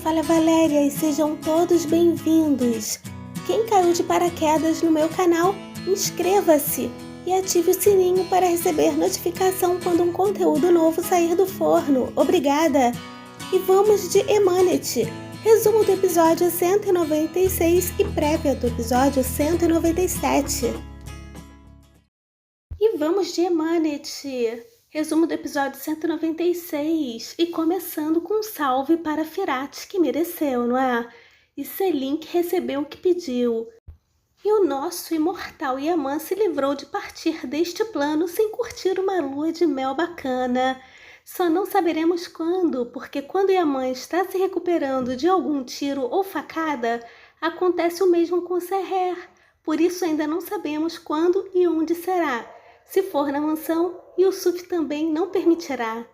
fala é Valéria e sejam todos bem-vindos. Quem caiu de paraquedas no meu canal, inscreva-se e ative o sininho para receber notificação quando um conteúdo novo sair do forno. Obrigada! E vamos de Emanet, resumo do episódio 196 e prévia do episódio 197. E vamos de Emanet, resumo do episódio 196, e começando com um salve para Firat, que mereceu, não é? E Selim, que recebeu o que pediu. E o nosso imortal Yaman se livrou de partir deste plano sem curtir uma lua de mel bacana. Só não saberemos quando, porque quando Yaman está se recuperando de algum tiro ou facada, acontece o mesmo com Seher. Por isso ainda não sabemos quando e onde será. Se for na mansão, Yusuf também não permitirá.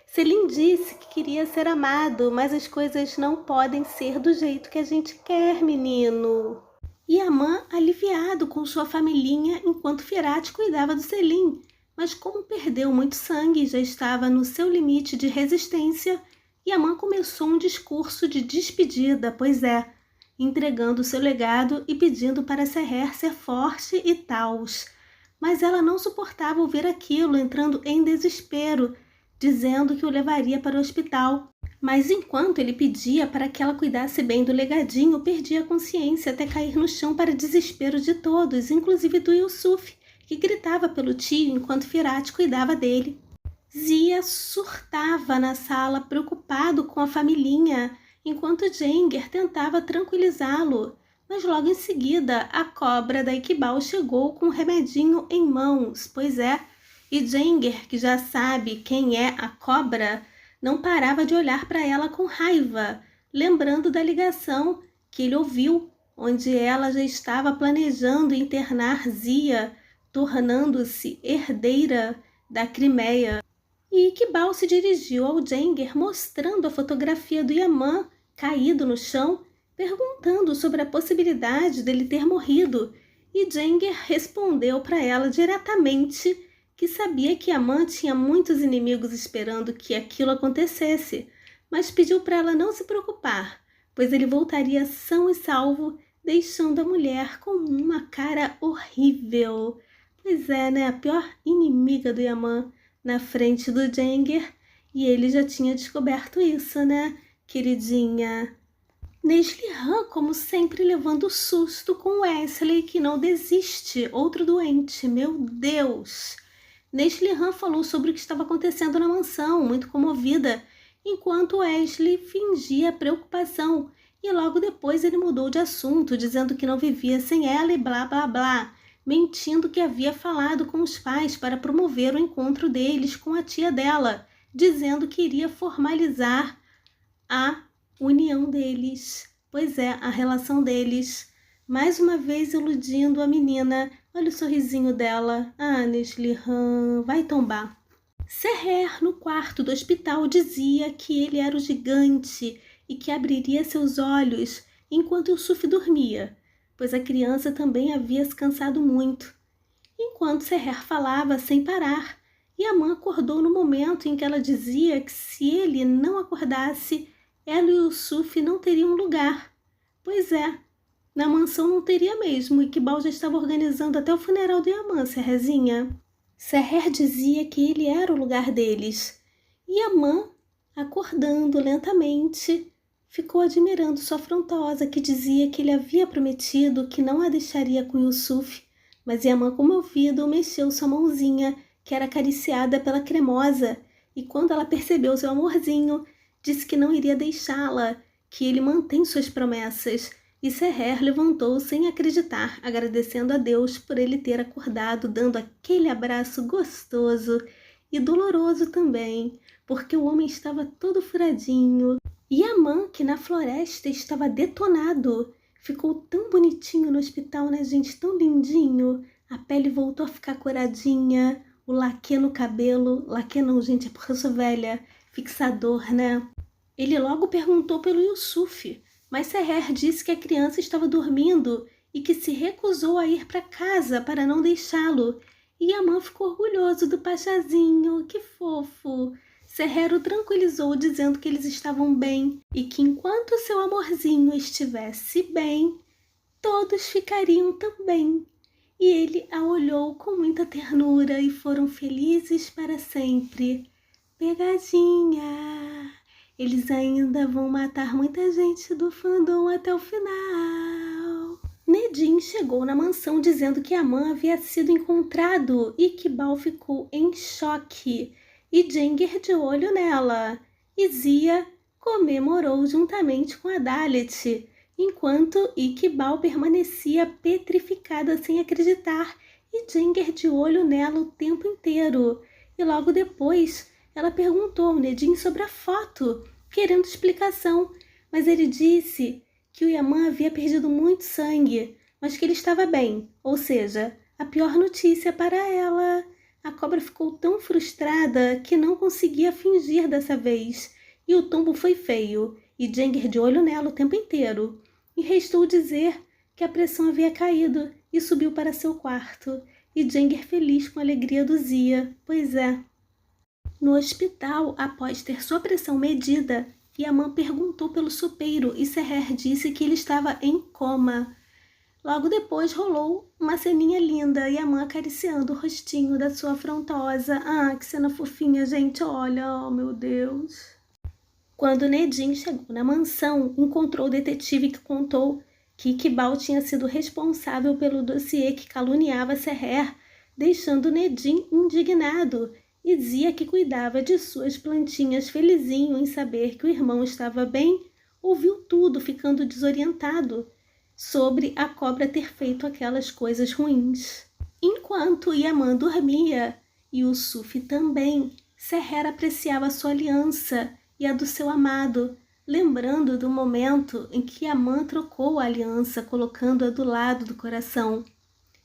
Selim disse que queria ser amado, mas as coisas não podem ser do jeito que a gente quer, menino. Yaman aliviado com sua familhinha enquanto Firat cuidava do Selim, mas como perdeu muito sangue e já estava no seu limite de resistência, Yaman começou um discurso de despedida, entregando seu legado e pedindo para Seher ser forte e tals. Mas ela não suportava ouvir aquilo, entrando em desespero, dizendo que o levaria para o hospital. Mas enquanto ele pedia para que ela cuidasse bem do legadinho, perdia a consciência até cair no chão para desespero de todos, inclusive do Yusuf, que gritava pelo tio enquanto Firat cuidava dele. Zia surtava na sala, preocupado com a familhinha, enquanto Jenger tentava tranquilizá-lo. Mas logo em seguida, a cobra da Iqbal chegou com um remedinho em mãos, e Jenger, que já sabe quem é a cobra, não parava de olhar para ela com raiva, lembrando da ligação que ele ouviu, onde ela já estava planejando internar Zia, tornando-se herdeira da Crimeia. E Iqbal se dirigiu ao Jenger mostrando a fotografia do Yaman caído no chão, perguntando sobre a possibilidade dele ter morrido, e Jenger respondeu para ela diretamente que sabia que Yaman tinha muitos inimigos esperando que aquilo acontecesse, mas pediu para ela não se preocupar, pois ele voltaria são e salvo, deixando a mulher com uma cara horrível. A pior inimiga do Yaman na frente do Jenger, e ele já tinha descoberto isso, queridinha? Neslihan, como sempre, levando susto com Wesley, que não desiste, outro doente, meu Deus! Neslihan falou sobre o que estava acontecendo na mansão, muito comovida, enquanto Wesley fingia preocupação, e logo depois ele mudou de assunto, dizendo que não vivia sem ela e blá blá blá, mentindo que havia falado com os pais para promover o encontro deles com a tia dela, dizendo que iria formalizar a união deles, a relação deles, mais uma vez iludindo a menina. Olha o sorrisinho dela. Neslihan, vai tombar. Seher, no quarto do hospital, dizia que ele era o gigante e que abriria seus olhos enquanto Yusuf dormia, pois a criança também havia se cansado muito. Enquanto Seher falava sem parar, Yaman acordou no momento em que ela dizia que se ele não acordasse, ela e Yusuf não teriam lugar. Na mansão não teria mesmo, e Iqbal já estava organizando até o funeral de Yaman, Seherzinha. Seher dizia que ele era o lugar deles. E Yaman, acordando lentamente, ficou admirando sua afrontosa, que dizia que ele havia prometido que não a deixaria com Yusuf, mas Yaman, comovido, mexeu sua mãozinha, que era acariciada pela cremosa, e quando ela percebeu seu amorzinho, disse que não iria deixá-la, que ele mantém suas promessas. E Seher levantou sem acreditar, agradecendo a Deus por ele ter acordado, dando aquele abraço gostoso e doloroso também, porque o homem estava todo furadinho. E Yaman, que na floresta estava detonado, ficou tão bonitinho no hospital, gente? Tão lindinho. A pele voltou a ficar coradinha, o laque no cabelo. Laque não, gente, é porque eu sou velha. Fixador, Ele logo perguntou pelo Yusuf, mas Seher disse que a criança estava dormindo e que se recusou a ir para casa para não deixá-lo. E Yaman ficou orgulhoso do pachazinho, que fofo. Seher o tranquilizou dizendo que eles estavam bem e que enquanto seu amorzinho estivesse bem, todos ficariam também. E ele a olhou com muita ternura e foram felizes para sempre. Pegadinha! Eles ainda vão matar muita gente do fandom até o final. Nedin chegou na mansão dizendo que Aman havia sido encontrado e Iqbal ficou em choque e Jenger de olho nela. E Zia comemorou juntamente com a Dalit, enquanto Iqbal permanecia petrificada sem acreditar e Jenger de olho nela o tempo inteiro. E logo depois ela perguntou ao Nedin sobre a foto, querendo explicação, mas ele disse que o Yaman havia perdido muito sangue, mas que ele estava bem, ou seja, a pior notícia para ela. A cobra ficou tão frustrada que não conseguia fingir dessa vez, e o tombo foi feio, e Jenger de olho nela o tempo inteiro. E restou dizer que a pressão havia caído e subiu para seu quarto, e Jenger feliz com a alegria do Zia, pois é. No hospital, após ter sua pressão medida, Yaman perguntou pelo sopeiro e Seher disse que ele estava em coma. Logo depois rolou uma ceninha linda, Yaman acariciando o rostinho da sua afrontosa. Ah, que cena fofinha, gente, olha, oh meu Deus. Quando Nedin chegou na mansão, encontrou o detetive que contou que Iqbal tinha sido responsável pelo dossiê que caluniava Seher, deixando Nedin indignado, e dizia que cuidava de suas plantinhas felizinho em saber que o irmão estava bem, ouviu tudo ficando desorientado sobre a cobra ter feito aquelas coisas ruins. Enquanto Yaman dormia, e o Sufi também, Seher apreciava sua aliança e a do seu amado, lembrando do momento em que Yaman trocou a aliança, colocando-a do lado do coração.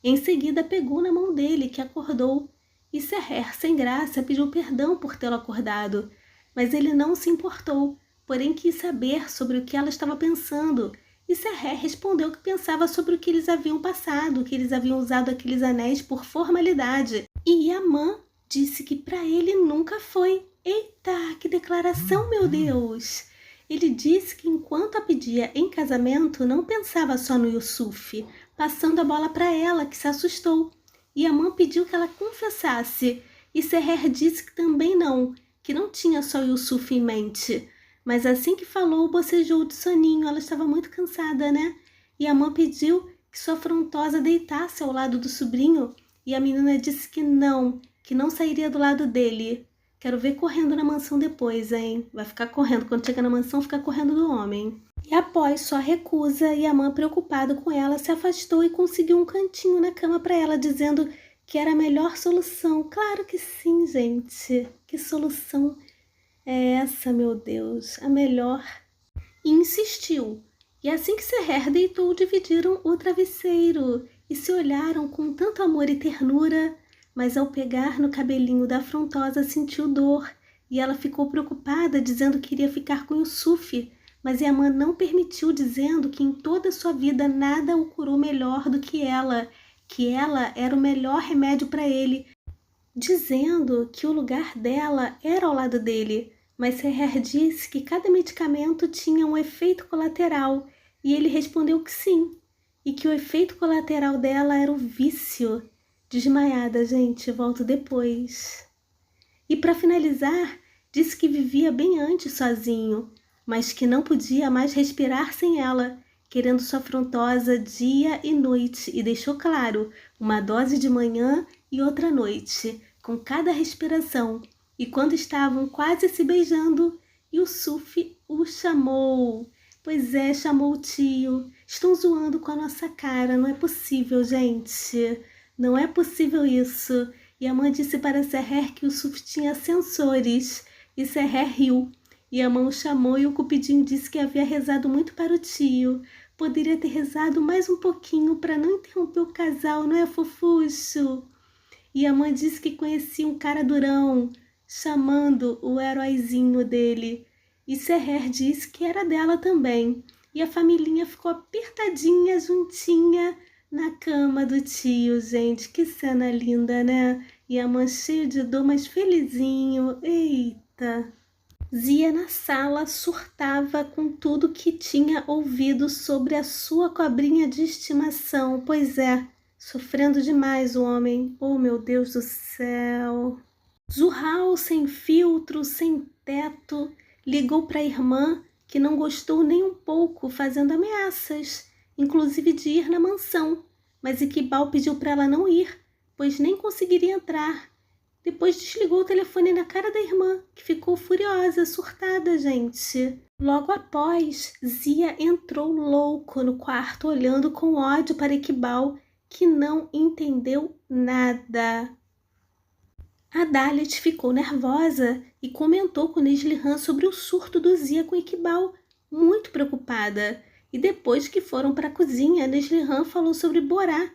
Em seguida pegou na mão dele, que acordou, e Seher, sem graça, pediu perdão por tê-lo acordado, mas ele não se importou, porém quis saber sobre o que ela estava pensando, e Seher respondeu que pensava sobre o que eles haviam passado, que eles haviam usado aqueles anéis por formalidade, e Yaman disse que para ele nunca foi. Eita, que declaração, meu Deus! Ele disse que enquanto a pedia em casamento, não pensava só no Yusuf, passando a bola para ela, que se assustou. Yaman pediu que ela confessasse, e Seher disse que também não, que não tinha só Yusuf em mente. Mas assim que falou, bocejou de soninho, ela estava muito cansada, né? Yaman pediu que sua afrontosa deitasse ao lado do sobrinho, e a menina disse que não sairia do lado dele. Quero ver correndo na mansão depois, hein? Vai ficar correndo, quando chega na mansão, fica correndo do homem. E após sua recusa, Yaman, preocupado com ela, se afastou e conseguiu um cantinho na cama para ela, dizendo que era a melhor solução. Claro que sim, gente. Que solução é essa, meu Deus? A melhor. E insistiu. E assim que Seher deitou, dividiram o travesseiro e se olharam com tanto amor e ternura, mas ao pegar no cabelinho da afrontosa sentiu dor, e ela ficou preocupada, dizendo que iria ficar com Yusuf, mas Yaman não permitiu, dizendo que em toda a sua vida nada o curou melhor do que ela era o melhor remédio para ele, dizendo que o lugar dela era ao lado dele. Mas Seher disse que cada medicamento tinha um efeito colateral, e ele respondeu que sim, e que o efeito colateral dela era o vício. Desmaiada, gente, volto depois. E para finalizar, disse que vivia bem antes sozinho, mas que não podia mais respirar sem ela, querendo sua afrontosa dia e noite, e deixou claro, uma dose de manhã e outra à noite, com cada respiração. E quando estavam quase se beijando, Yusuf o chamou. Pois é, chamou o tio. Estão zoando com a nossa cara, não é possível, gente. Não é possível isso. E a mãe disse para Seher que Yusuf tinha sensores, e Seher riu. E a mãe o chamou e o cupidinho disse que havia rezado muito para o tio. Poderia ter rezado mais um pouquinho para não interromper o casal, não é, fofucho? E a mãe disse que conhecia um cara durão, chamando o heróizinho dele. E Seher disse que era dela também. E a familhinha ficou apertadinha, juntinha, na cama do tio, gente. Que cena linda, né? E a mãe cheia de dor, mas felizinho. Eita! Eita! Zia na sala surtava com tudo que tinha ouvido sobre a sua cobrinha de estimação. Pois é, sofrendo demais o homem. Oh, meu Deus do céu! Zurral, sem filtro, sem teto, ligou para a irmã, que não gostou nem um pouco, fazendo ameaças, inclusive de ir na mansão, mas Iqbal pediu para ela não ir, pois nem conseguiria entrar. Depois desligou o telefone na cara da irmã, que ficou furiosa, surtada, gente. Logo após, Zia entrou louco no quarto, olhando com ódio para Iqbal, que não entendeu nada. A Dalit ficou nervosa e comentou com Neslihan sobre o surto do Zia com Iqbal, muito preocupada. E depois que foram para a cozinha, Neslihan falou sobre Borá.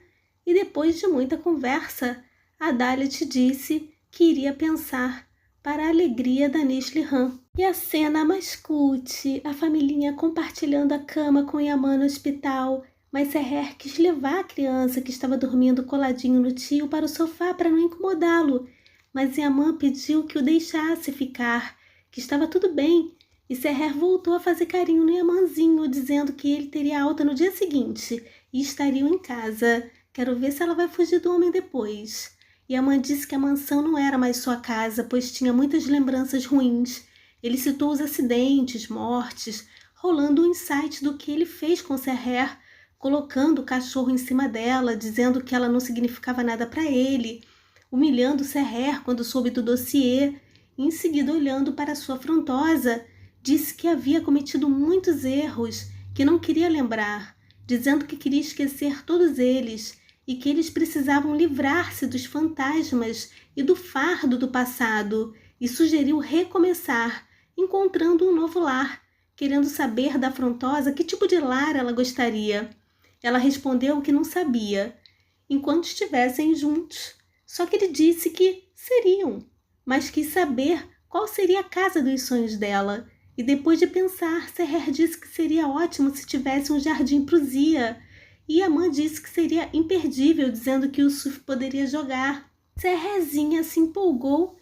E depois de muita conversa, a Dalit disse que iria pensar, para a alegria da Neslihan. E a cena mais cute, a familhinha compartilhando a cama com Yaman no hospital, mas Seher quis levar a criança que estava dormindo coladinho no tio para o sofá para não incomodá-lo. Mas Yaman pediu que o deixasse ficar, que estava tudo bem, e Seher voltou a fazer carinho no Yamanzinho, dizendo que ele teria alta no dia seguinte e estariam em casa. Quero ver se ela vai fugir do homem depois. Yaman disse que a mansão não era mais sua casa, pois tinha muitas lembranças ruins. Ele citou os acidentes, mortes, rolando um insight do que ele fez com Seher, colocando o cachorro em cima dela, dizendo que ela não significava nada para ele, humilhando Seher quando soube do dossiê, e em seguida, olhando para sua afrontosa, disse que havia cometido muitos erros, que não queria lembrar, dizendo que queria esquecer todos eles e que eles precisavam livrar-se dos fantasmas e do fardo do passado, e sugeriu recomeçar, encontrando um novo lar, querendo saber da afrontosa que tipo de lar ela gostaria. Ela respondeu que não sabia, enquanto estivessem juntos. Só que ele disse que seriam, mas quis saber qual seria a casa dos sonhos dela. E depois de pensar, Seher disse que seria ótimo se tivesse um jardim pro Zia. E Yaman disse que seria imperdível, dizendo que o Suf poderia jogar. Seherzinha se empolgou,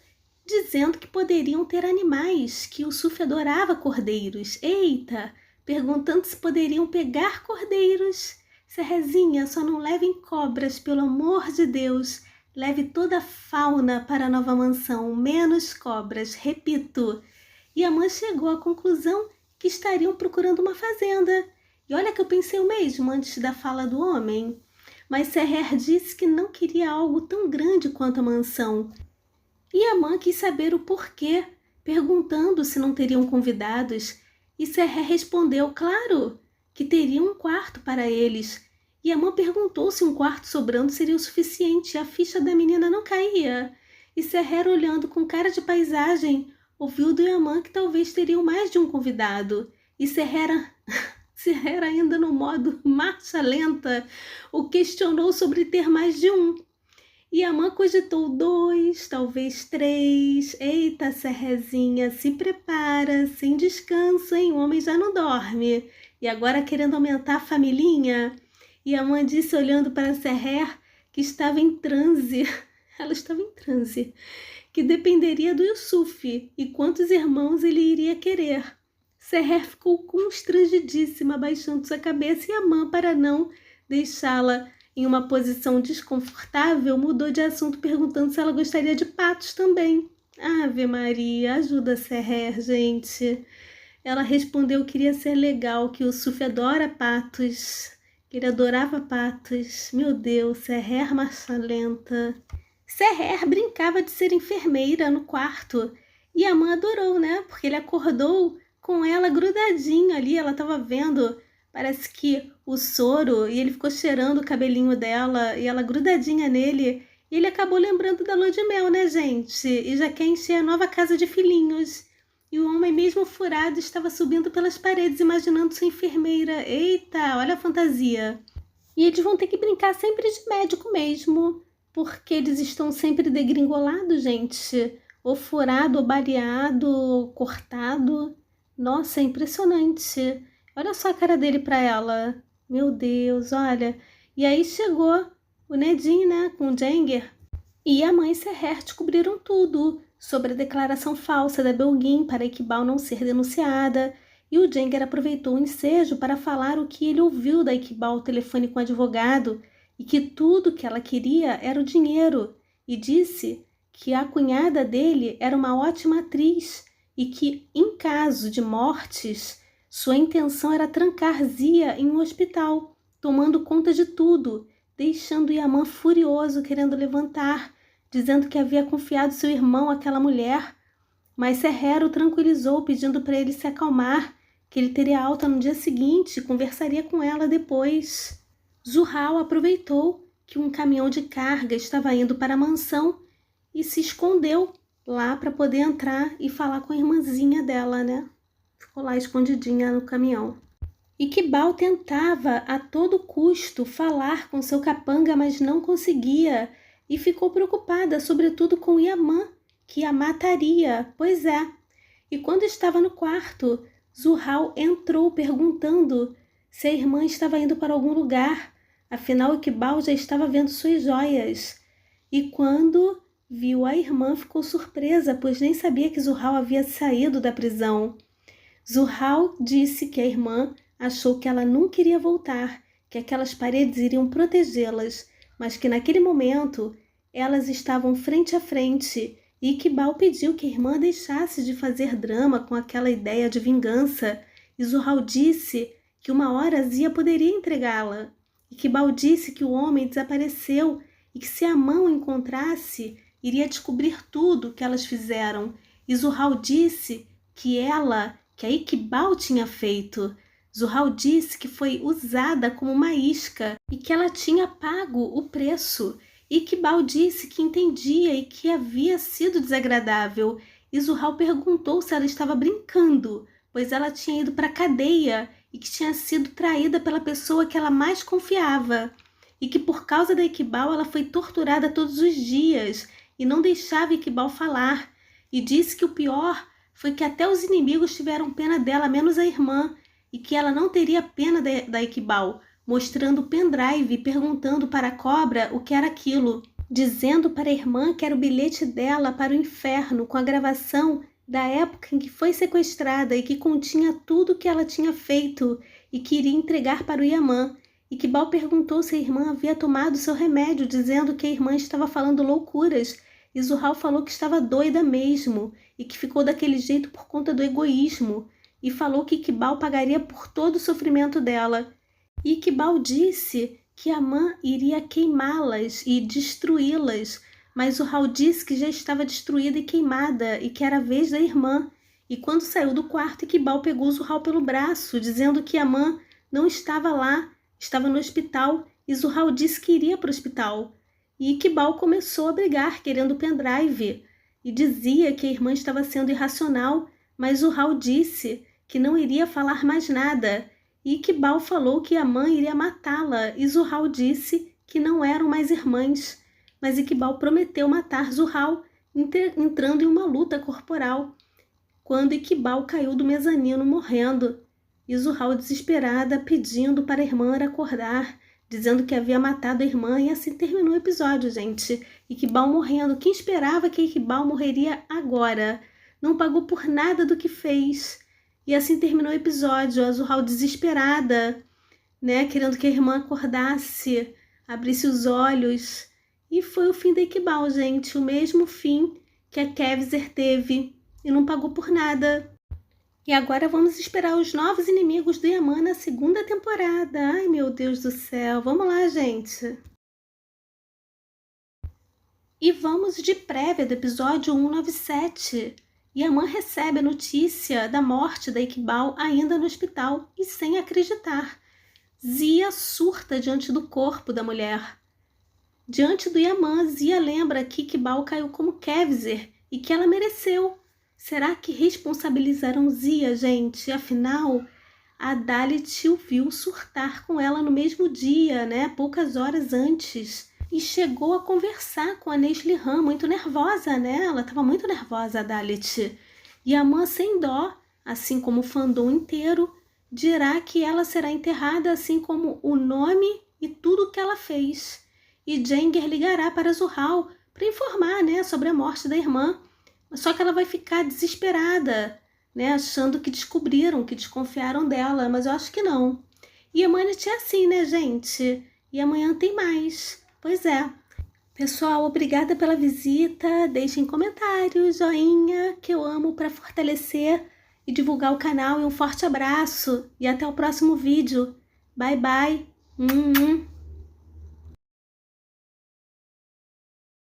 dizendo que poderiam ter animais, que o Suf adorava cordeiros. Eita! Perguntando se poderiam pegar cordeiros. Seherzinha, só não levem cobras, pelo amor de Deus. Leve toda a fauna para a nova mansão, menos cobras, repito. Yaman chegou à conclusão que estariam procurando uma fazenda. E olha que eu pensei o mesmo antes da fala do homem. Mas Seher disse que não queria algo tão grande quanto a mansão. Yaman quis saber o porquê, perguntando se não teriam convidados. E Seher respondeu, claro, que teria um quarto para eles. Yaman perguntou se um quarto sobrando seria o suficiente, e a ficha da menina não caía. E Seher, olhando com cara de paisagem, ouviu do Yaman que talvez teriam mais de um convidado. E Seher ainda no modo marcha lenta, o questionou sobre ter mais de um. Yaman cogitou 2, talvez 3. Eita, Seherzinha, se prepara, sem descanso, hein? O homem já não dorme. E agora querendo aumentar a familhinha? Yaman disse, olhando para Seher, que estava em transe. Ela estava em transe. Que dependeria do Yusuf e quantos irmãos ele iria querer. Seher ficou constrangidíssima, abaixando sua cabeça, e Yaman, para não deixá-la em uma posição desconfortável, mudou de assunto, perguntando se ela gostaria de patos também. Ave Maria, ajuda Seher, gente. Ela respondeu que queria ser legal, que o Yusuf adora patos, que ele adorava patos. Meu Deus, Seher marcha lenta. Seher brincava de ser enfermeira no quarto, e Yaman adorou, né? Porque ele acordou com ela grudadinho ali, ela estava vendo, parece que o soro, e ele ficou cheirando o cabelinho dela, e ela grudadinha nele, e ele acabou lembrando da lua de mel, né, gente? E já quer encher a nova casa de filhinhos. E o homem, mesmo furado, estava subindo pelas paredes, imaginando sua enfermeira. Eita, olha a fantasia. E eles vão ter que brincar sempre de médico mesmo, porque eles estão sempre degringolados, gente. Ou furado, ou baleado, ou cortado. Nossa, é impressionante. Olha só a cara dele para ela. Meu Deus, olha. E aí chegou o Nedim, né, com o Jenger. E a mãe e Seher descobriram tudo sobre a declaração falsa da Belgin para Iqbal não ser denunciada, e o Jenger aproveitou o ensejo para falar o que ele ouviu da Iqbal ao telefone com o advogado e que tudo que ela queria era o dinheiro, e disse que a cunhada dele era uma ótima atriz e que, em caso de mortes, sua intenção era trancar Zia em um hospital, tomando conta de tudo, deixando Yaman furioso querendo levantar, dizendo que havia confiado seu irmão àquela mulher. Mas Seher o tranquilizou, pedindo para ele se acalmar, que ele teria alta no dia seguinte e conversaria com ela depois. Zuhal aproveitou que um caminhão de carga estava indo para a mansão e se escondeu lá para poder entrar e falar com a irmãzinha dela, né? Ficou lá escondidinha no caminhão. Iqbal tentava a todo custo falar com seu capanga, mas não conseguia, e ficou preocupada, sobretudo com Yaman, que a mataria. Pois é. E quando estava no quarto, Zuhal entrou perguntando se a irmã estava indo para algum lugar. Afinal, Iqbal já estava vendo suas joias. E quando viu a irmã, ficou surpresa, pois nem sabia que Zuhal havia saído da prisão. Zuhal disse que a irmã achou que ela nunca iria voltar, que aquelas paredes iriam protegê-las, mas que naquele momento elas estavam frente a frente, e Iqbal pediu que a irmã deixasse de fazer drama com aquela ideia de vingança, e Zuhal disse que uma hora Zia poderia entregá-la. Iqbal disse que o homem desapareceu e que se a mão o encontrasse, iria descobrir tudo o que elas fizeram, e Zuhal disse que a Iqbal tinha feito. Zuhal disse que foi usada como uma isca e que ela tinha pago o preço. Iqbal disse que entendia e que havia sido desagradável. E Zuhal perguntou se ela estava brincando, pois ela tinha ido para a cadeia e que tinha sido traída pela pessoa que ela mais confiava. E que por causa da Iqbal ela foi torturada todos os dias e não deixava Iqbal falar. E disse que o pior foi que até os inimigos tiveram pena dela, menos a irmã, e que ela não teria pena da Iqbal, mostrando o pendrive e perguntando para a cobra o que era aquilo, dizendo para a irmã que era o bilhete dela para o inferno, com a gravação da época em que foi sequestrada e que continha tudo o que ela tinha feito e que iria entregar para o Yaman. Iqbal perguntou se a irmã havia tomado seu remédio, dizendo que a irmã estava falando loucuras, e Zuhal falou que estava doida mesmo e que ficou daquele jeito por conta do egoísmo, e falou que Iqbal pagaria por todo o sofrimento dela. E Iqbal disse que Yaman iria queimá-las e destruí-las, mas Zuhal disse que já estava destruída e queimada e que era a vez da irmã. E quando saiu do quarto, Iqbal pegou Zuhal pelo braço, dizendo que Yaman não estava lá, estava no hospital, e Zuhal disse que iria para o hospital. E Iqbal começou a brigar, querendo o pendrive, e dizia que a irmã estava sendo irracional, mas Zuhal disse que não iria falar mais nada, e Iqbal falou que Yaman iria matá-la, e Zuhal disse que não eram mais irmãs, mas Iqbal prometeu matar Zuhal, entrando em uma luta corporal, quando Iqbal caiu do mezanino morrendo, e Zuhal desesperada pedindo para a irmã acordar, dizendo que havia matado a irmã, e assim terminou o episódio, gente. Iqbal morrendo. Quem esperava que Iqbal morreria agora? Não pagou por nada do que fez. E assim terminou o episódio, a Zuhal desesperada, né, querendo que a irmã acordasse, abrisse os olhos. E foi o fim da Iqbal, gente, o mesmo fim que a Kevser teve, e não pagou por nada. E agora vamos esperar os novos inimigos do Yaman na segunda temporada. Ai, meu Deus do céu. Vamos lá, gente. E vamos de prévia do episódio 197. Yaman recebe a notícia da morte da Iqbal ainda no hospital e sem acreditar. Zia surta diante do corpo da mulher. Diante do Yaman, Zia lembra que Iqbal caiu como Kevser e que ela mereceu. Será que responsabilizarão Zia, gente? Afinal, a Dalit o viu surtar com ela no mesmo dia, né? Poucas horas antes. E chegou a conversar com a Nesli Han, muito nervosa, né? Ela estava muito nervosa, a Dalit. E a mãe, sem dó, assim como o fandom inteiro, dirá que ela será enterrada assim como o nome e tudo o que ela fez. E Jenger ligará para Zuhal para informar, né, sobre a morte da irmã. Só que ela vai ficar desesperada, né, achando que descobriram, que desconfiaram dela, mas eu acho que não. E a Manit é assim, né, gente? E amanhã tem mais. Pois é. Pessoal, obrigada pela visita. Deixem comentários, joinha, que eu amo para fortalecer e divulgar o canal. E um forte abraço. E até o próximo vídeo. Bye, bye.